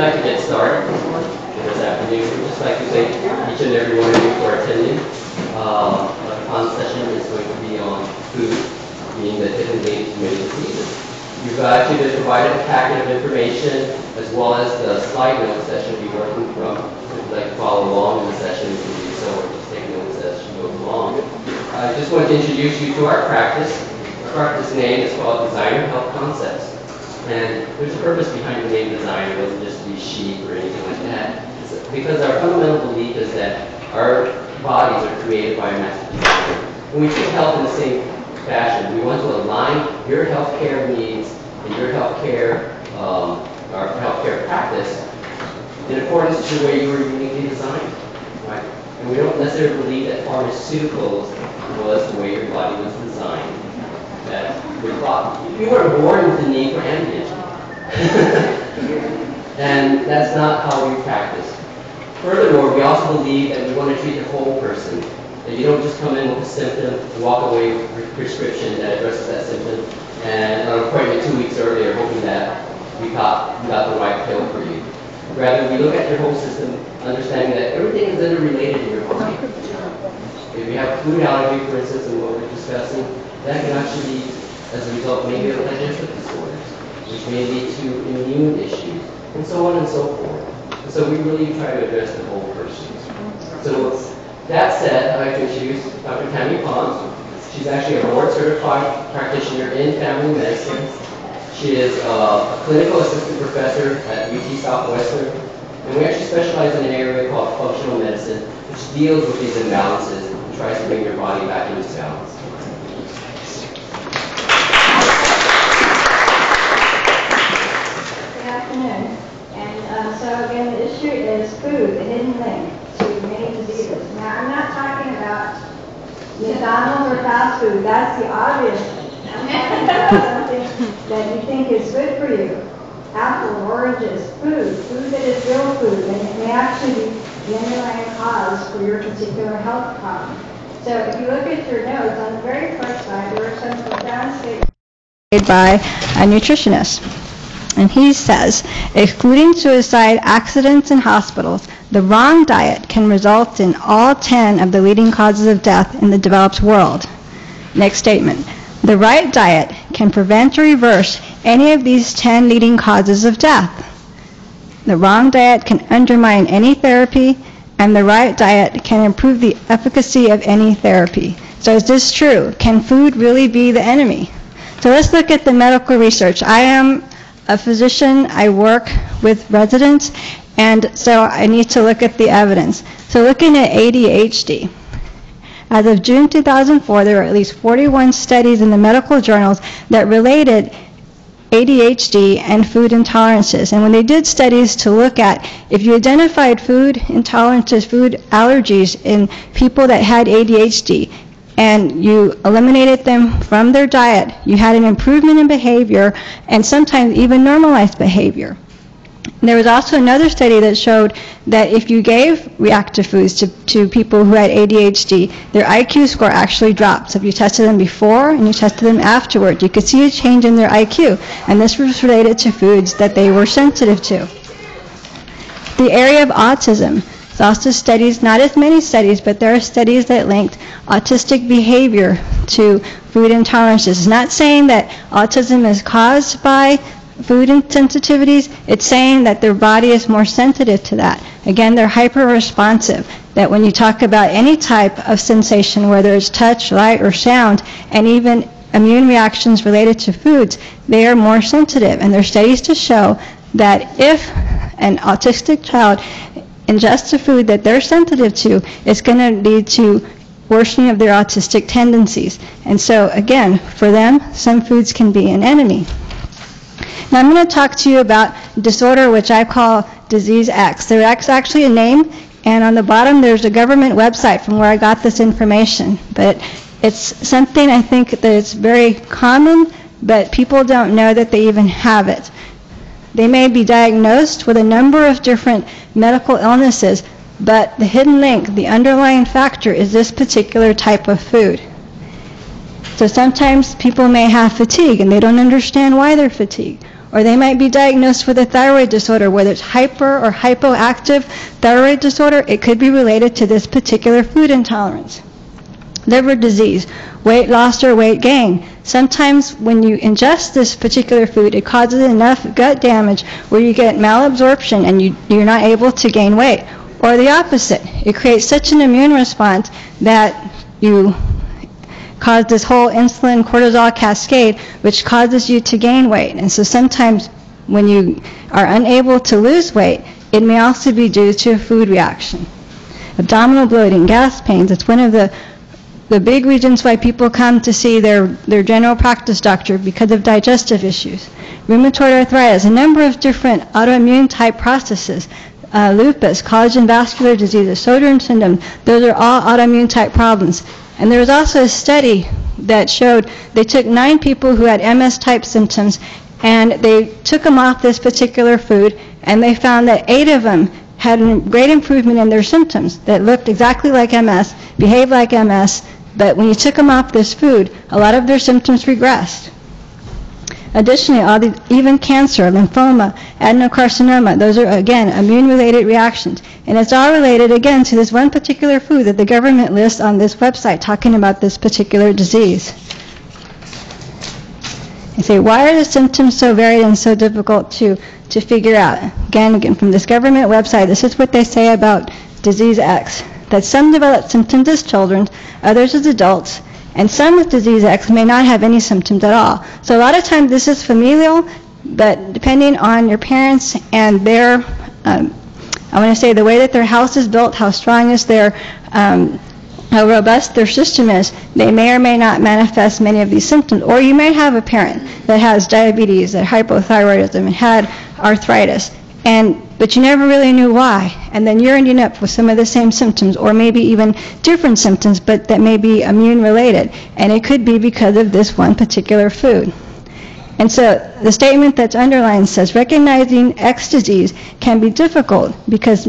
like to get started this afternoon. We'd just like to thank each and every one of you for attending. The fun session is going to be on food, being the hidden links to many diseases. We've actually provided a packet of information as well as the slide notes that should be working from. If you'd like to follow along in the session, you can do so, or just take notes as she goes along. I just want to introduce you to our practice. Our practice name is called Designer Health Concepts. And there's a purpose behind the name design. It wasn't just to be chic or anything like that. It's because our fundamental belief is that our bodies are created by a master designer. When we treat health in the same fashion, we want to align your healthcare needs and your healthcare, our healthcare practice in accordance to the way you were uniquely designed. Right? And we don't necessarily believe that pharmaceuticals was the way your body was designed. That we were born with the need for ambient. And that's not how we practice. Furthermore, we also believe that we want to treat the whole person. That you don't just come in with a symptom and walk away with a prescription that addresses that symptom and an appointment 2 weeks earlier hoping that we got the right pill for you. Rather, we look at your whole system, understanding that everything is interrelated in your body. If you have food allergy, for instance, and what we're discussing, that can actually, as a result, maybe of digestive disorders, which may lead to immune issues, and so on and so forth. And so we really try to address the whole person. So that said, I'd like to introduce Dr. Tammy Pons. She's actually a board-certified practitioner in family medicine. She is a clinical assistant professor at UT Southwestern, and we actually specialize in an area called functional medicine, which deals with these imbalances and tries to bring your body back into balance. Good afternoon. And so again, the issue is food, the hidden link to many diseases. Now, I'm not talking about McDonald's or fast food. That's the obvious thing. I'm talking about something that you think is good for you. Apples, oranges, food that is real food, and it may actually be the underlying cause for your particular health problem. So if you look at your notes, on the very first slide, there are some profound statements made by a nutritionist. And he says, excluding suicide, accidents, and hospitals, the wrong diet can result in all 10 of the leading causes of death in the developed world. Next statement. The right diet can prevent or reverse any of these 10 leading causes of death. The wrong diet can undermine any therapy, and the right diet can improve the efficacy of any therapy. So is this true? Can food really be the enemy? So let's look at the medical research. I am a physician. I work with residents, and so I need to look at the evidence. So looking at ADHD. As of June 2004, there were at least 41 studies in the medical journals that related ADHD and food intolerances. And when they did studies to look at if you identified food intolerances, food allergies in people that had ADHD, and you eliminated them from their diet, you had an improvement in behavior and sometimes even normalized behavior. There was also another study that showed that if you gave reactive foods to people who had ADHD, their IQ score actually dropped. So if you tested them before and you tested them afterward, you could see a change in their IQ. And this was related to foods that they were sensitive to. The area of autism. There's also studies, not as many studies, but there are studies that linked autistic behavior to food intolerances. It's not saying that autism is caused by food insensitivities. It's saying that their body is more sensitive to that. Again, they're hyper-responsive, that when you talk about any type of sensation, whether it's touch, light, or sound, and even immune reactions related to foods, they are more sensitive. And there are studies to show that if an autistic child ingests a food that they're sensitive to, it's going to lead to worsening of their autistic tendencies. And so, again, for them, some foods can be an enemy. Now I'm going to talk to you about disorder which I call Disease X. There's actually a name, and on the bottom there's a government website from where I got this information. But it's something I think that it's very common, but people don't know that they even have it. They may be diagnosed with a number of different medical illnesses, but the hidden link, the underlying factor, is this particular type of food. So sometimes people may have fatigue and they don't understand why they're fatigued. Or they might be diagnosed with a thyroid disorder, whether it's hyper or hypoactive thyroid disorder. It could be related to this particular food intolerance. Liver disease, weight loss or weight gain. Sometimes when you ingest this particular food, it causes enough gut damage where you get malabsorption and you're not able to gain weight. Or the opposite. It creates such an immune response that you cause this whole insulin cortisol cascade, which causes you to gain weight. And so sometimes when you are unable to lose weight, it may also be due to a food reaction. Abdominal bloating, gas pains, it's one of the big reasons why people come to see their general practice doctor, because of digestive issues. Rheumatoid arthritis, a number of different autoimmune type processes. Lupus, collagen vascular diseases, Sjögren's syndrome, those are all autoimmune type problems. And there was also a study that showed they took 9 people who had MS type symptoms and they took them off this particular food, and they found that 8 of them had a great improvement in their symptoms that looked exactly like MS, behaved like MS, but when you took them off this food, a lot of their symptoms regressed. Additionally, even cancer, lymphoma, adenocarcinoma, those are, again, immune-related reactions. And it's all related, again, to this one particular food that the government lists on this website talking about this particular disease. You say, why are the symptoms so varied and so difficult to figure out? Again, from this government website, this is what they say about disease X, that some develop symptoms as children, others as adults, and some with disease X may not have any symptoms at all. So a lot of times this is familial, but depending on your parents and their, I want to say the way that their house is built, how strong is their, how robust their system is, they may or may not manifest many of these symptoms. Or you may have a parent that has diabetes, that hypothyroidism, and had arthritis, but you never really knew why. And then you're ending up with some of the same symptoms, or maybe even different symptoms, but that may be immune related. And it could be because of this one particular food. And so the statement that's underlined says, recognizing X disease can be difficult because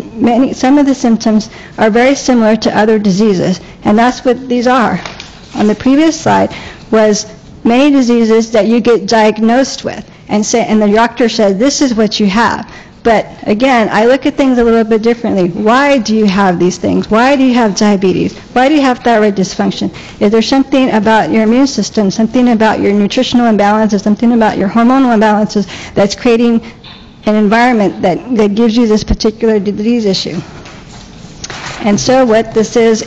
some of the symptoms are very similar to other diseases. And that's what these are. On the previous slide was many diseases that you get diagnosed with. And the doctor said, this is what you have. But again, I look at things a little bit differently. Why do you have these things? Why do you have diabetes? Why do you have thyroid dysfunction? Is there something about your immune system, something about your nutritional imbalances, something about your hormonal imbalances that's creating an environment that gives you this particular disease issue? And so what this is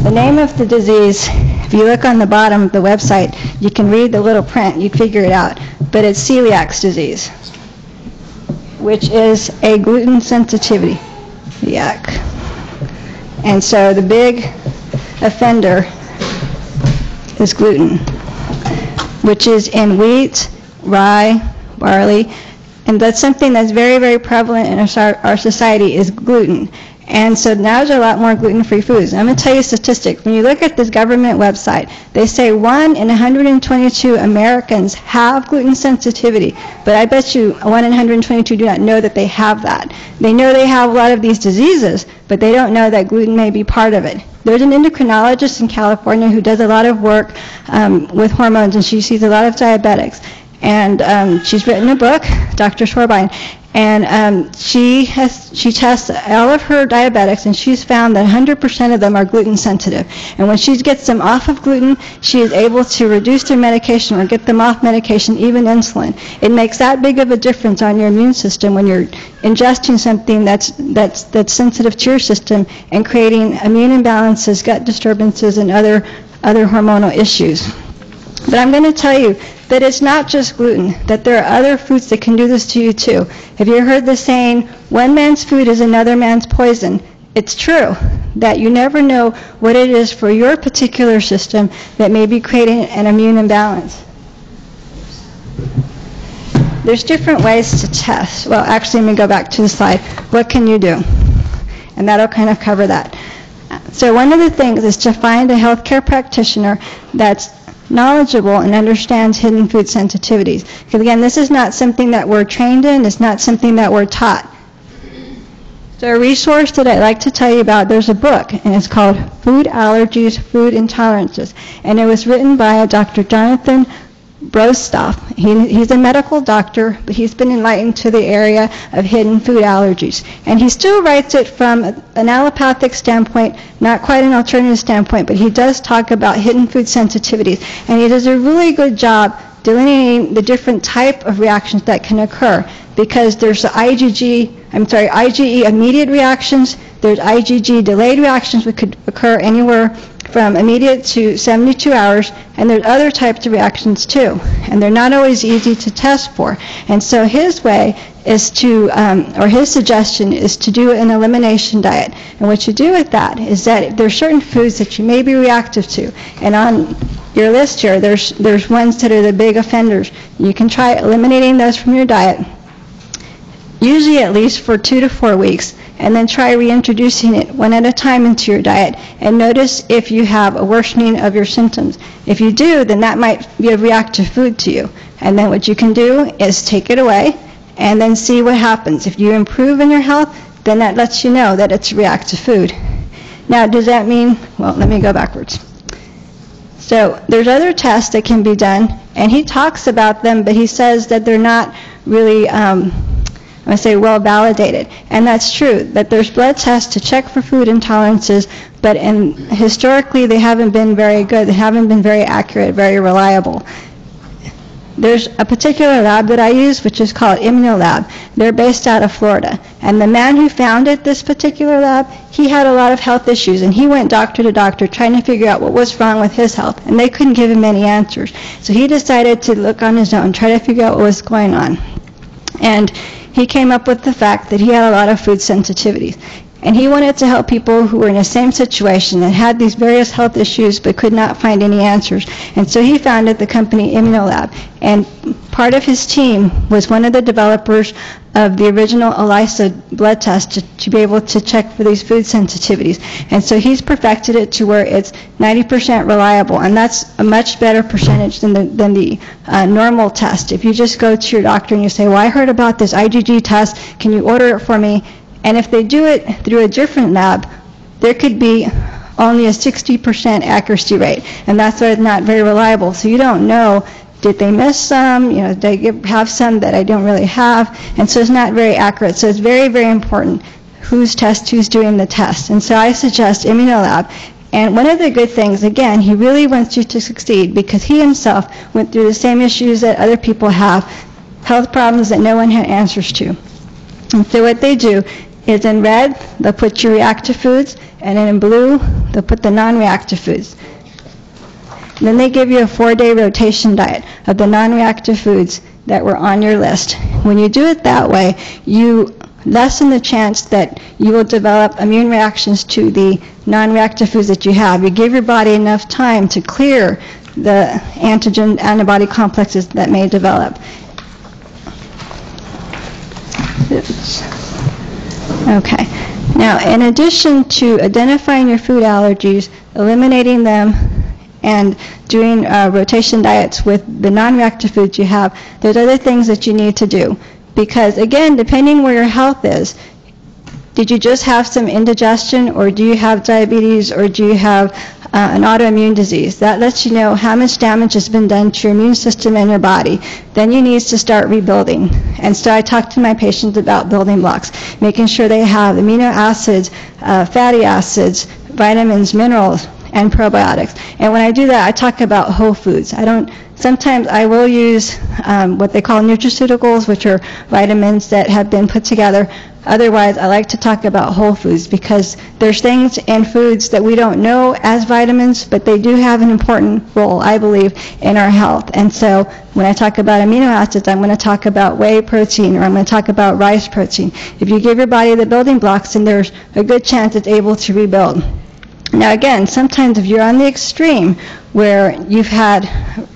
the name of the disease. If you look on the bottom of the website, you can read the little print, you figure it out. But it's celiac disease, which is a gluten sensitivity. Celiac. And so the big offender is gluten, which is in wheat, rye, barley, and that's something that's very, very prevalent in our society is gluten. And so now there's a lot more gluten-free foods. I'm going to tell you a statistic. When you look at this government website, they say 1 in 122 Americans have gluten sensitivity. But I bet you 1 in 122 do not know that they have that. They know they have a lot of these diseases, but they don't know that gluten may be part of it. There's an endocrinologist in California who does a lot of work with hormones, and she sees a lot of diabetics. And she's written a book, Dr. Shorbine, and she tests all of her diabetics, and she's found that 100% of them are gluten sensitive. And when she gets them off of gluten, she is able to reduce their medication or get them off medication, even insulin. It makes that big of a difference on your immune system when you're ingesting something that's sensitive to your system and creating immune imbalances, gut disturbances, and other hormonal issues. But I'm going to tell you that it's not just gluten, that there are other foods that can do this to you too. Have you heard the saying, one man's food is another man's poison? It's true that you never know what it is for your particular system that may be creating an immune imbalance. There's different ways to test. Well, actually, let me go back to the slide. What can you do? And that'll kind of cover that. So one of the things is to find a healthcare practitioner that's knowledgeable and understands hidden food sensitivities. Because again, this is not something that we're trained in, it's not something that we're taught. So a resource that I'd like to tell you about, there's a book, and it's called Food Allergies, Food Intolerances, and it was written by Dr. Jonathan Brostoff. He's a medical doctor, but he's been enlightened to the area of hidden food allergies. And he still writes it from an allopathic standpoint, not quite an alternative standpoint, but he does talk about hidden food sensitivities. And he does a really good job delineating the different type of reactions that can occur, because there's the IgE immediate reactions, there's IgG delayed reactions, which could occur anywhere from immediate to 72 hours, and there's other types of reactions too, and they're not always easy to test for. And so his way is to, or his suggestion is to do an elimination diet. And what you do with that is that there's certain foods that you may be reactive to, and on your list here, there's ones that are the big offenders. You can try eliminating those from your diet, usually at least for 2 to 4 weeks, and then try reintroducing it one at a time into your diet, and notice if you have a worsening of your symptoms. If you do, then that might be a reactive food to you. And then what you can do is take it away and then see what happens. If you improve in your health, then that lets you know that it's a reactive food. Now, does that mean, well, let me go backwards. So there's other tests that can be done, and he talks about them, but he says that they're not really I say well validated. And that's true, that there's blood tests to check for food intolerances, but historically they haven't been very good, they haven't been very accurate, very reliable. There's a particular lab that I use, which is called Immunolab. They're based out of Florida. And the man who founded this particular lab, he had a lot of health issues, and he went doctor to doctor trying to figure out what was wrong with his health, and they couldn't give him any answers. So he decided to look on his own, try to figure out what was going on. And he came up with the fact that he had a lot of food sensitivities. And he wanted to help people who were in the same situation that had these various health issues but could not find any answers. And so he founded the company Immunolab. And part of his team was one of the developers of the original ELISA blood test to be able to check for these food sensitivities. And so he's perfected it to where it's 90% reliable, and that's a much better percentage than the normal test. If you just go to your doctor and you say, well, I heard about this IgG test, can you order it for me? And if they do it through a different lab, there could be only a 60% accuracy rate, and that's why it's not very reliable. So you don't know, did they miss some? You know, did they have some that I don't really have? And so it's not very accurate. So it's very, very important who's doing the test. And so I suggest Immunolab. And one of the good things, again, he really wants you to succeed because he himself went through the same issues that other people have, health problems that no one had answers to. And so what they do is in red, they'll put your reactive foods, and then in blue, they'll put the non-reactive foods. And then they give you a 4-day rotation diet of the non-reactive foods that were on your list. When you do it that way, you lessen the chance that you will develop immune reactions to the non-reactive foods that you have. You give your body enough time to clear the antigen-antibody complexes that may develop. Okay. Now, in addition to identifying your food allergies, eliminating them, and doing rotation diets with the non-reactive foods you have, there's other things that you need to do. Because, again, depending where your health is, did you just have some indigestion, or do you have diabetes, or do you have an autoimmune disease? That lets you know how much damage has been done to your immune system and your body. Then you need to start rebuilding. And so I talk to my patients about building blocks, making sure they have amino acids, fatty acids, vitamins, minerals, and probiotics. And when I do that, I talk about whole foods. Sometimes I will use what they call nutraceuticals, which are vitamins that have been put together. Otherwise, I like to talk about whole foods because there's things in foods that we don't know as vitamins, but they do have an important role, I believe, in our health. And so when I talk about amino acids, I'm going to talk about whey protein, or I'm going to talk about rice protein. If you give your body the building blocks, then there's a good chance it's able to rebuild. Now again, sometimes if you're on the extreme where you've had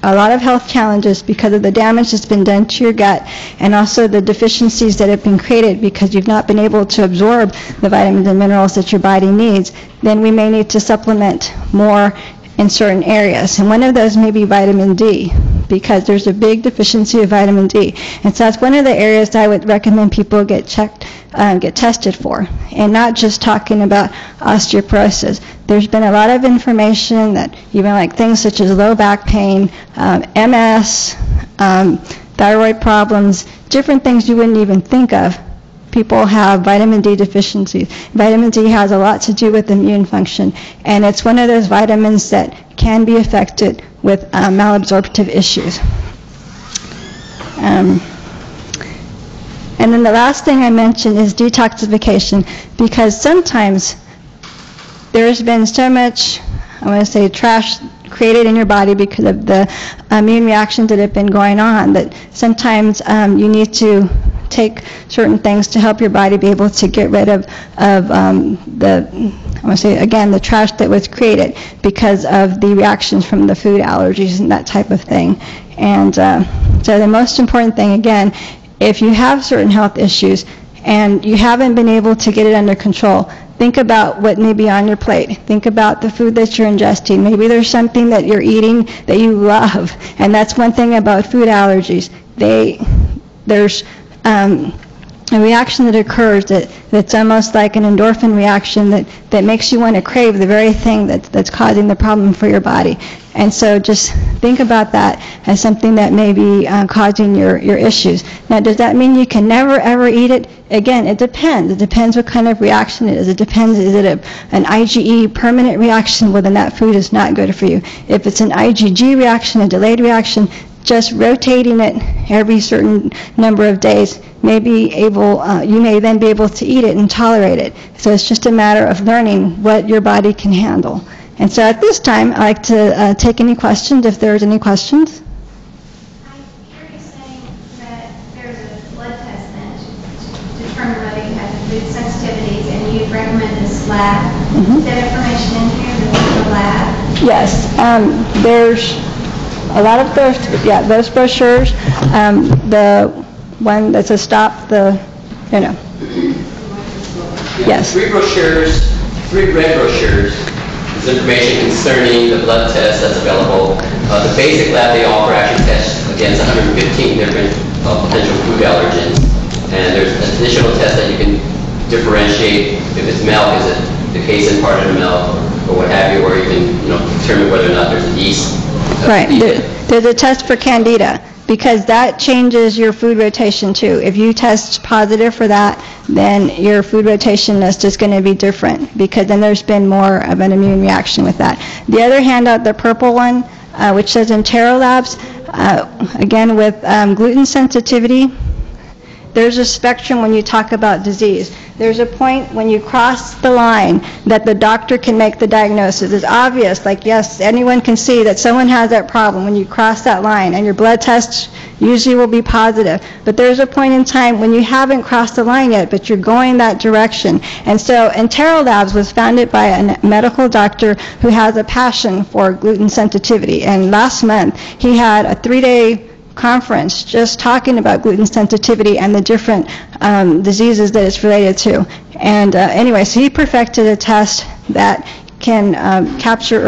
a lot of health challenges because of the damage that's been done to your gut and also the deficiencies that have been created because you've not been able to absorb the vitamins and minerals that your body needs, then we may need to supplement more in certain areas. And one of those may be vitamin D, because there's a big deficiency of vitamin D. And so that's one of the areas that I would recommend people get tested for, and not just talking about osteoporosis. There's been a lot of information that even like things such as low back pain, MS, thyroid problems, different things you wouldn't even think of. People have vitamin D deficiency. Vitamin D has a lot to do with immune function, and it's one of those vitamins that can be affected with malabsorptive issues. And then the last thing I mentioned is detoxification, because sometimes there's been so much, I want to say, trash created in your body because of the immune reactions that have been going on, that sometimes you need to take certain things to help your body be able to get rid of the, I want to say again, the trash that was created because of the reactions from the food allergies and that type of thing. And so the most important thing, again, if you have certain health issues and you haven't been able to get it under control, think about what may be on your plate. Think about the food that you're ingesting. Maybe there's something that you're eating that you love, and that's one thing about food allergies. There's a reaction that occurs that's almost like an endorphin reaction that makes you want to crave the very thing that's causing the problem for your body. And so just think about that as something that may be causing your issues. Now, does that mean you can never, ever eat it? Again, it depends. It depends what kind of reaction it is. It depends, is it an IgE permanent reaction? Well, then that food is not good for you. If it's an IgG reaction, a delayed reaction, just rotating it every certain number of days may be able, you may then be able to eat it and tolerate it. So it's just a matter of learning what your body can handle. And so at this time, I'd like to take any questions, if there's any questions. I hear you saying that there's a blood test then to determine whether you have food sensitivities, and you'd recommend this lab. Is that information in here, the lab? Yes, there's a lot of those brochures. The one that's a stop, yes. Three red brochures. There's information concerning the blood test that's available. The basic lab they offer actually tests against 115 different potential food allergens. And there's additional tests that you can differentiate if it's milk, is it the casein part of the milk, or what have you, or you can determine whether or not there's yeast. Right. There's a test for Candida, because that changes your food rotation too. If you test positive for that, then your food rotation list is going to be different, because then there's been more of an immune reaction with that. The other handout, the purple one, which says Intero Labs, again with gluten sensitivity, there's a spectrum when you talk about disease. There's a point when you cross the line that the doctor can make the diagnosis. It's obvious, like yes, anyone can see that someone has that problem when you cross that line, and your blood tests usually will be positive. But there's a point in time when you haven't crossed the line yet, but you're going that direction. And so Intero Labs was founded by a medical doctor who has a passion for gluten sensitivity. And last month, he had a 3-day conference just talking about gluten sensitivity and the different diseases that it's related to. And anyway, so he perfected a test that can capture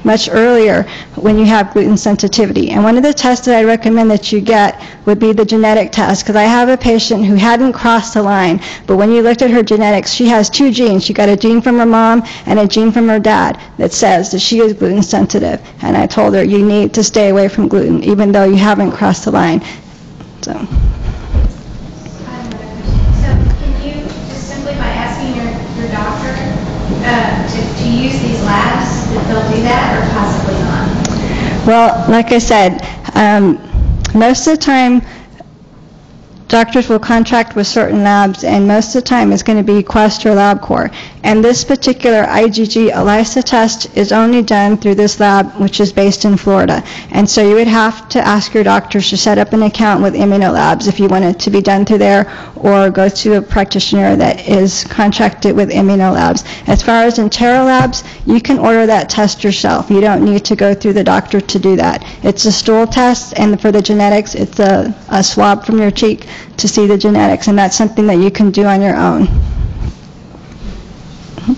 much earlier when you have gluten sensitivity. And one of the tests that I recommend that you get would be the genetic test, because I have a patient who hadn't crossed the line, but when you looked at her genetics, she has 2 genes. She got a gene from her mom and a gene from her dad that says that she is gluten sensitive. And I told her, you need to stay away from gluten, even though you haven't crossed the line. So Can you just simply by asking your doctor to use these labs, that they'll do that, or possibly not? Well, like I said, most of the time doctors will contract with certain labs, and most of the time it's going to be Quest or LabCorp. And this particular IgG ELISA test is only done through this lab, which is based in Florida. And so you would have to ask your doctors to set up an account with Immunolabs if you want it to be done through there, or go to a practitioner that is contracted with Immunolabs. As far as Intero Labs, you can order that test yourself. You don't need to go through the doctor to do that. It's a stool test, and for the genetics, it's a swab from your cheek to see the genetics, and that's something that you can do on your own. Do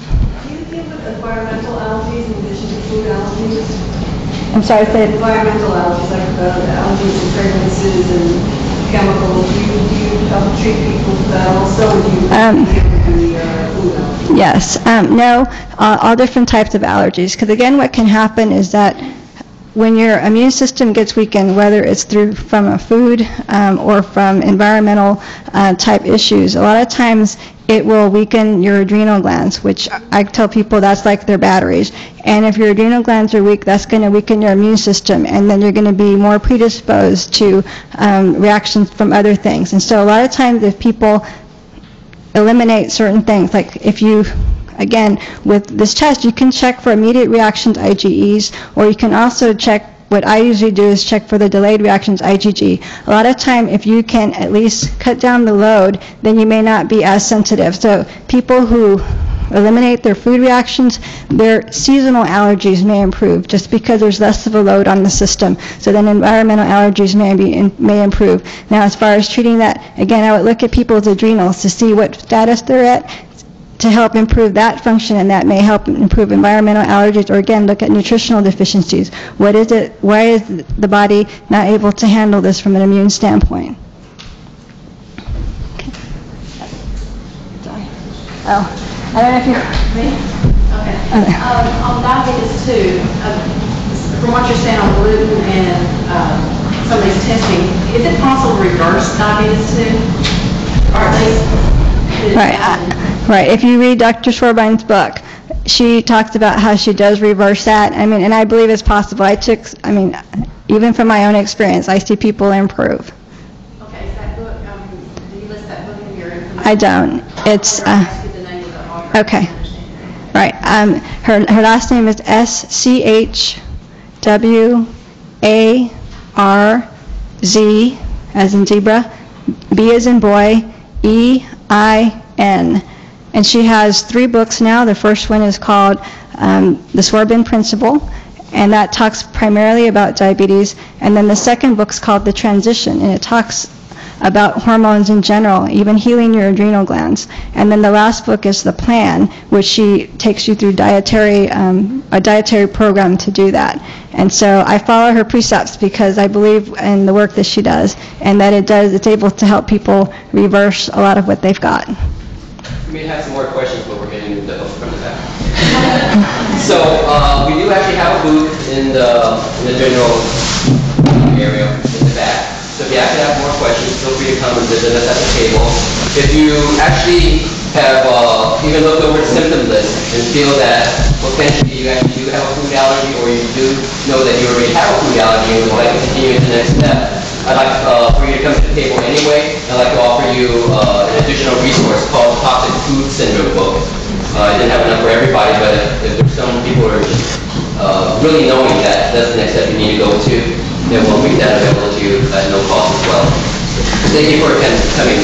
you deal with environmental allergies in addition to food allergies? I'm sorry, say it. Environmental allergies, like the allergies and fragrances and chemicals, do you help treat people with that also, or do you food allergy? Yes. No, all different types of allergies. Because again, what can happen is that when your immune system gets weakened, whether it's from a food or from environmental type issues, a lot of times it will weaken your adrenal glands, which I tell people that's like their batteries. And if your adrenal glands are weak, that's going to weaken your immune system, and then you're going to be more predisposed to reactions from other things. And so a lot of times if people eliminate certain things, like if you, again, with this test, you can check for immediate reactions, IgEs, or you can also check, what I usually do is check for the delayed reactions, IgG. A lot of time, if you can at least cut down the load, then you may not be as sensitive. So people who eliminate their food reactions, their seasonal allergies may improve just because there's less of a load on the system. So then environmental allergies may improve. Now, as far as treating that, again, I would look at people's adrenals to see what status they're at to help improve that function, and that may help improve environmental allergies, or again, look at nutritional deficiencies. What is it? Why is the body not able to handle this from an immune standpoint? Okay. Sorry. Oh. I don't know if you... Okay. On diabetes too, from what you're saying on gluten and some of these testing, is it possible to reverse diabetes too? Or at least... Right. If you read Dr. Schwarbine's book, she talks about how she does reverse that. I mean, and I believe it's possible. Even from my own experience, I see people improve. Okay, is that book, do you list that book in your information? I don't. It's... Okay. Right. Her last name is Schwarz, as in zebra, B as in boy, EIN. And she has 3 books now. The first one is called The Schwarben Principle, and that talks primarily about diabetes. And then the second book's called The Transition, and it talks about hormones in general, even healing your adrenal glands. And then the last book is The Plan, which she takes you through a dietary program to do that. And so I follow her precepts because I believe in the work that she does, and that it's able to help people reverse a lot of what they've got. We may have some more questions, but we're getting the hook from the back. So we do actually have a booth in the general area in the back. So if you actually have more questions, feel free to come and visit us at the table. If you actually have even looked over the symptom list and feel that potentially you actually do have a food allergy, or you do know that you already have a food allergy and would like to continue to the next step, I'd like for you to come to the table anyway. I'd like to offer you an additional resource called the Toxic Food Syndrome book. I didn't have enough for everybody, but if there's some people who are just really knowing that that's the next step you need to go to, then we'll make that available to you at no cost as well. Thank you for coming.